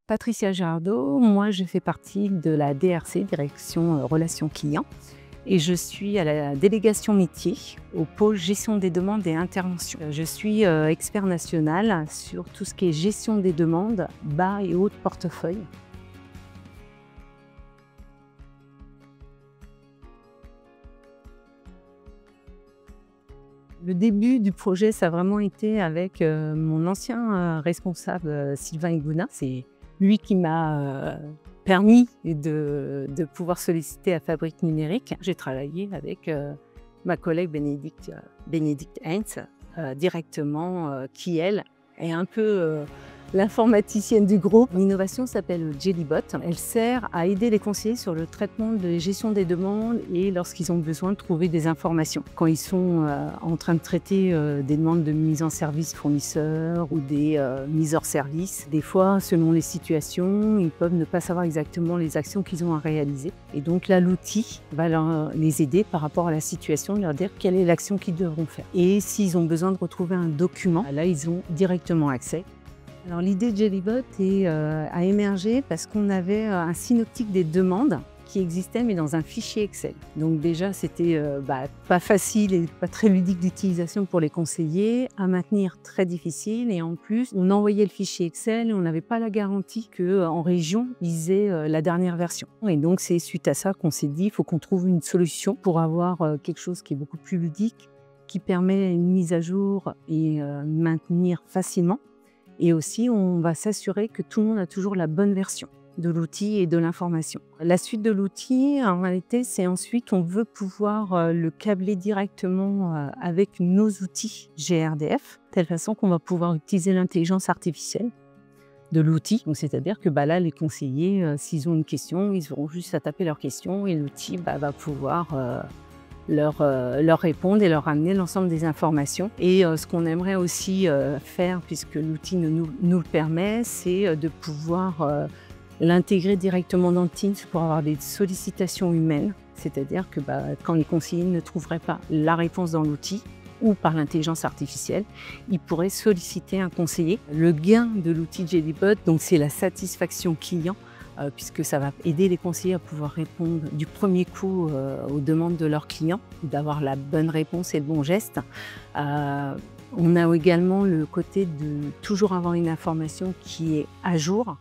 Patricia Girardot, moi je fais partie de la DRC, Direction Relations Clients, et je suis à la délégation métier au pôle gestion des demandes et intervention. Je suis expert national sur tout ce qui est gestion des demandes, bas et haut de portefeuille. Le début du projet, ça a vraiment été avec mon ancien responsable Sylvain Higouna. C'est lui qui m'a permis de pouvoir solliciter à Fabrique Numérique. J'ai travaillé avec ma collègue Bénédicte Heinz directement, qui elle est un peu l'informaticienne du groupe. L'innovation s'appelle Jellybot. Elle sert à aider les conseillers sur le traitement de gestion des demandes et lorsqu'ils ont besoin de trouver des informations. Quand ils sont en train de traiter des demandes de mise en service fournisseurs ou des mises hors service, des fois, selon les situations, ils peuvent ne pas savoir exactement les actions qu'ils ont à réaliser. Et donc là, l'outil va les aider par rapport à la situation, leur dire quelle est l'action qu'ils devront faire. Et s'ils ont besoin de retrouver un document, là, ils ont directement accès. Alors l'idée de Jellybot a émergé parce qu'on avait un synoptique des demandes qui existait mais dans un fichier Excel. Donc déjà c'était pas facile et pas très ludique d'utilisation pour les conseillers, à maintenir très difficile, et en plus on envoyait le fichier Excel et on n'avait pas la garantie qu'en région ils aient la dernière version. Et donc c'est suite à ça qu'on s'est dit il faut qu'on trouve une solution pour avoir quelque chose qui est beaucoup plus ludique, qui permet une mise à jour et maintenir facilement. Et aussi, on va s'assurer que tout le monde a toujours la bonne version de l'outil et de l'information. La suite de l'outil, en réalité, c'est ensuite, on veut pouvoir le câbler directement avec nos outils GRDF, de telle façon qu'on va pouvoir utiliser l'intelligence artificielle de l'outil. Donc, c'est-à-dire que là, les conseillers, s'ils ont une question, ils auront juste à taper leur question et l'outil va pouvoir leur répondre et leur amener l'ensemble des informations. Et ce qu'on aimerait aussi faire, puisque l'outil nous le permet, c'est de pouvoir l'intégrer directement dans Teams pour avoir des sollicitations humaines. C'est-à-dire que quand les conseillers ne trouveraient pas la réponse dans l'outil ou par l'intelligence artificielle, ils pourraient solliciter un conseiller. Le gain de l'outil Jellybot, donc c'est la satisfaction client, puisque ça va aider les conseillers à pouvoir répondre du premier coup aux demandes de leurs clients, d'avoir la bonne réponse et le bon geste. On a également le côté de toujours avoir une information qui est à jour,